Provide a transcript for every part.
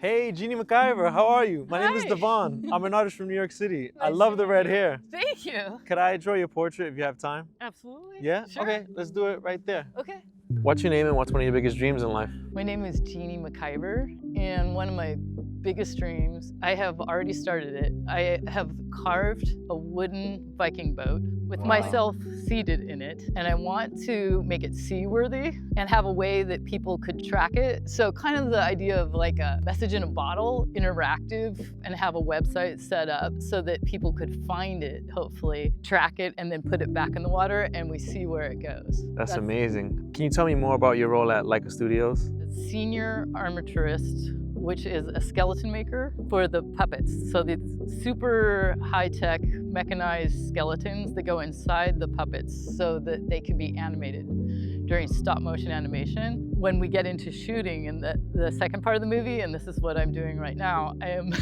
Hey, Jeannie McIvor, how are you? My name is Hi. Devon. I'm an artist from New York City. I Nice love to the meet red you. hair. Thank you. Could I draw your portrait if you have time? Absolutely. Yeah? Sure. Okay, let's do it right there. Okay. What's your name and what's one of your biggest dreams in life? My name is Jeannie McIvor, and one of my biggest dreams, I have already started it. I have carved a wooden Viking boat with Wow. myself seated in it, and I want to make it seaworthy and have a way that people could track it. So kind of the idea of like a message in a bottle, interactive, and have a website set up so that people could find it, hopefully, track it, and then put it back in the water, and we see where it goes. That's amazing. Can you tell me more about your role at LAIKA Studios? Senior armaturist, which is a skeleton maker for the puppets. So the super high-tech mechanized skeletons that go inside the puppets so that they can be animated during stop motion animation. When we get into shooting in the second part of the movie, and this is what I'm doing right now, I am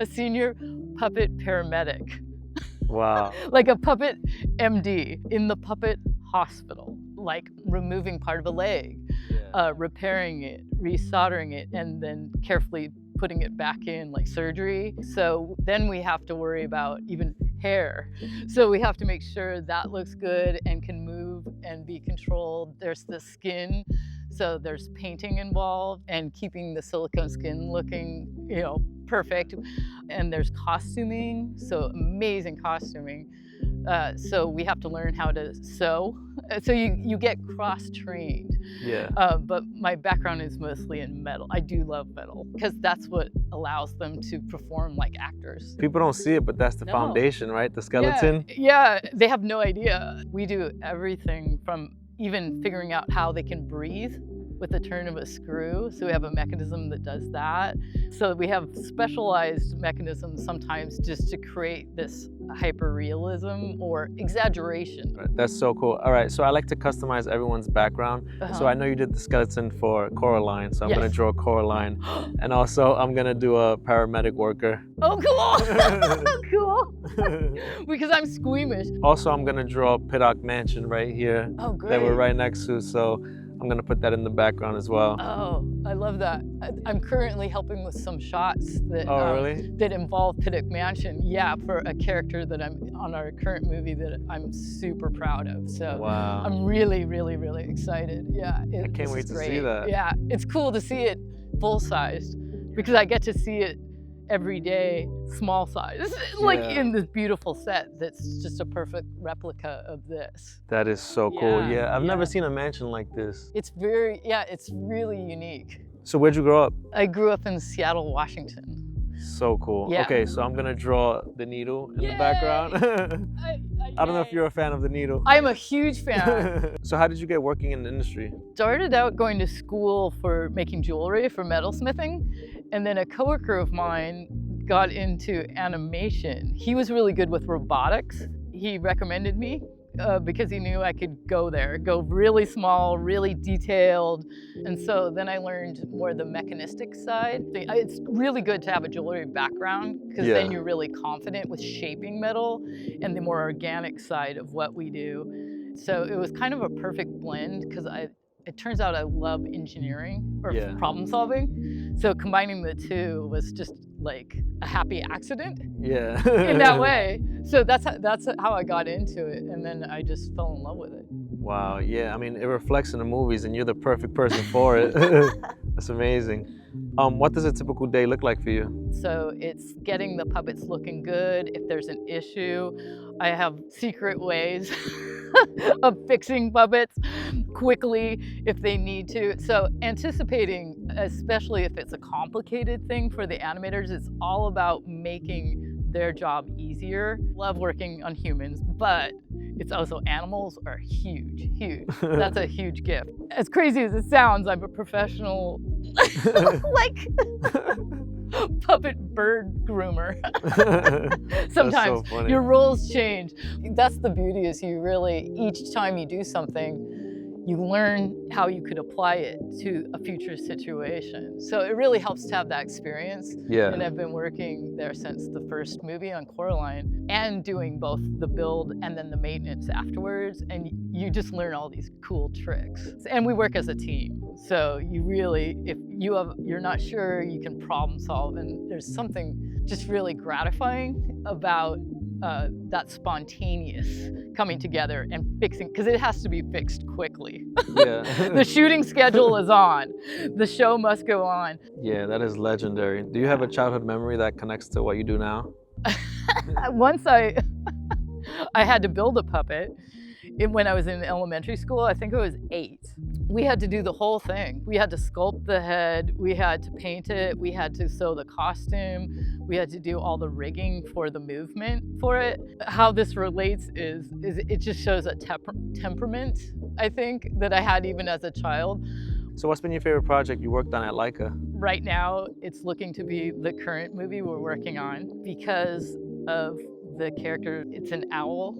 a senior puppet paramedic. Wow. Like a puppet MD in the puppet hospital, like removing part of a leg, repairing it, resoldering it, and then carefully putting it back in like surgery. So then we have to worry about even hair. So we have to make sure that looks good and can move and be controlled. There's the skin. So there's painting involved and keeping the silicone skin looking, perfect. And there's costuming, so amazing costuming. So we have to learn how to sew. So you get cross-trained. Yeah. But my background is mostly in metal. I do love metal because that's what allows them to perform like actors. People don't see it, but that's the foundation, right? The skeleton. Yeah, they have no idea. We do everything from even figuring out how they can breathe with the turn of a screw. So we have a mechanism that does that. So we have specialized mechanisms sometimes just to create this hyper-realism or exaggeration. That's so cool. All right, so I like to customize everyone's background. So I know you did the skeleton for Coraline, so I'm gonna draw Coraline. And also I'm gonna do a paramedic worker. Oh, cool. Cool. Because I'm squeamish. Also, I'm gonna draw Pittock Mansion right here. Oh, great. That we're right next to, so I'm gonna put that in the background as well. Oh, I love that. I'm currently helping with some shots that really? that involve Pittock Mansion. Yeah, for a character that I'm on our current movie that I'm super proud of. So wow. I'm really, really, really excited. Yeah, I can't wait to see that. Yeah, it's cool to see it full-sized because I get to see it every day, small size, like in this beautiful set that's just a perfect replica of this. That is so cool. Yeah, I've yeah. never seen a mansion like this. It's it's really unique. So where'd you grow up? I grew up in Seattle, Washington. So cool. Yeah. Okay, so I'm gonna draw the needle in the background. I don't know if you're a fan of the needle. I'm a huge fan. So how did you get working in the industry? Started out going to school for making jewelry, for metalsmithing, and then a coworker of mine got into animation. He was really good with robotics. He recommended me because he knew I could go really small, really detailed. And so then I learned more the mechanistic side. It's really good to have a jewelry background because then you're really confident with shaping metal and the more organic side of what we do. So it was kind of a perfect blend because it turns out I love engineering or problem solving. So combining the two was just like a happy accident in that way. So that's how I got into it. And then I just fell in love with it. Wow, yeah, I mean, it reflects in the movies and you're the perfect person for it. That's amazing. What does a typical day look like for you? So it's getting the puppets looking good. If there's an issue, I have secret ways of fixing puppets quickly if they need to. So anticipating, especially if it's a complicated thing for the animators, it's all about making their job easier. Love working on humans, but it's also animals are huge, huge. That's a huge gift. As crazy as it sounds, I'm a professional like puppet bird groomer. Sometimes your roles change. That's the beauty is you really, each time you do something, you learn how you could apply it to a future situation. So it really helps to have that experience. Yeah. And I've been working there since the first movie on Coraline and doing both the build and then the maintenance afterwards. And you just learn all these cool tricks. And we work as a team. So you really, if you're not sure, you can problem solve. And there's something just really gratifying about that spontaneous coming together and fixing, because it has to be fixed quickly. Yeah. The shooting schedule is on. The show must go on. Yeah, that is legendary. Do you have a childhood memory that connects to what you do now? Once I had to build a puppet when I was in elementary school. I think I was 8. We had to do the whole thing. We had to sculpt the head, we had to paint it, we had to sew the costume, we had to do all the rigging for the movement for it. How this relates is it just shows a temperament, I think, that I had even as a child. So what's been your favorite project you worked on at LAIKA? Right now, it's looking to be the current movie we're working on because of the character. It's an owl.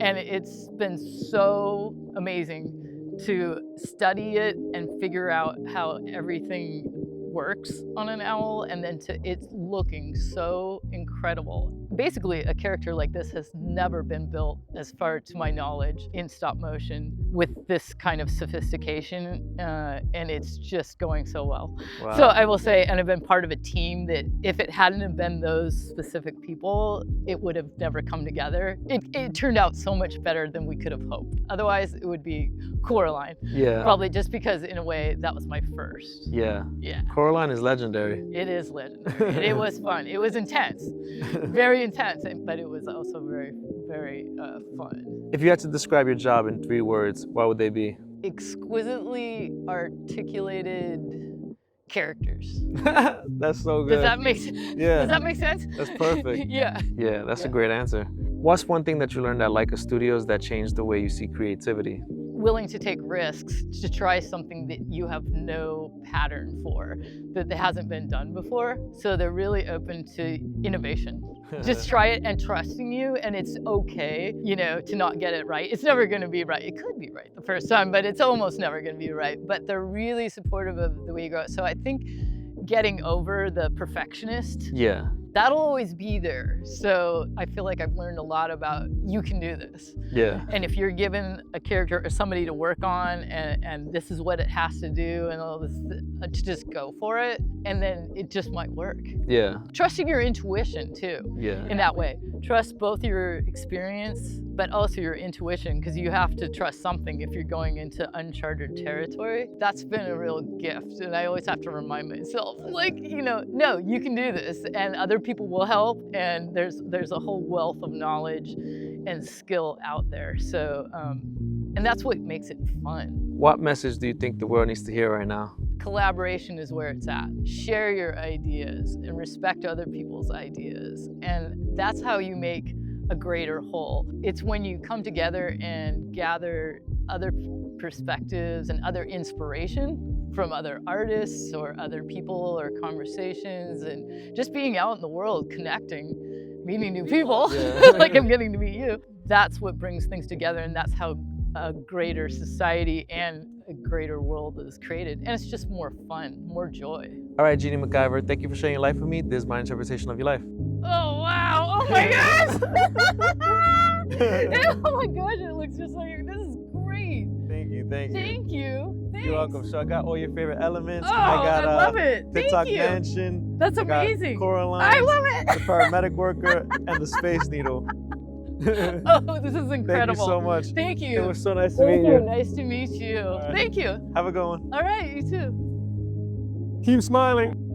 And it's been so amazing to study it and figure out how everything works on an owl, and then it's looking so incredible. Basically, a character like this has never been built, as far to my knowledge, in stop motion with this kind of sophistication, and it's just going so well. Wow. So I will say, and I've been part of a team that if it hadn't have been those specific people, it would have never come together. It turned out so much better than we could have hoped. Otherwise, it would be Coraline. Yeah. Probably just because, in a way, that was my first. Yeah. Yeah. Coraline is legendary. It is legendary. It was fun. It was intense, very intense, but it was also very, very fun. If you had to describe your job in 3 words, what would they be? Exquisitely articulated characters. That's so good. Does that make sense? That's perfect. Yeah. Yeah, that's a great answer. What's one thing that you learned at LAIKA Studios that changed the way you see creativity? Willing to take risks to try something that you have no pattern for, that hasn't been done before. So they're really open to innovation. Just try it and trusting you, and it's okay, to not get it right. It's never going to be right. It could be right the first time, but it's almost never going to be right. But they're really supportive of the way you go. So I think getting over the perfectionist, that'll always be there. So I feel like I've learned a lot about, you can do this. Yeah. And if you're given a character or somebody to work on, and this is what it has to do, and all this, to just go for it, and then it just might work. Yeah. Trusting your intuition too. Yeah. In that way. Trust both your experience, but also your intuition, because you have to trust something if you're going into uncharted territory. That's been a real gift, and I always have to remind myself, no, you can do this, and other people will help, and there's a whole wealth of knowledge and skill out there. So, and that's what makes it fun. What message do you think the world needs to hear right now? Collaboration is where it's at. Share your ideas and respect other people's ideas. And that's how you make a greater whole. It's when you come together and gather other perspectives and other inspiration from other artists or other people or conversations, and just being out in the world, connecting, meeting new people, like I'm getting to meet you. That's what brings things together, and that's how a greater society and a greater world is created. And it's just more fun, more joy. All right, Jeannie McIvor, thank you for sharing your life with me. This is my interpretation of your life. Oh, wow. Oh my gosh. Oh my gosh, it looks just like you. This is great. Thank you. Thank you. Thanks. You're welcome. So I got all your favorite elements. Oh, I love it. Pittock Thank you. Mansion. That's I got amazing. Coraline. I love it. The paramedic worker and the space needle. Oh, this is incredible. Thank you so much. Thank you. It was so nice to meet you. Nice to meet you. Right. Thank you. Have a good one. All right, you too. Keep smiling.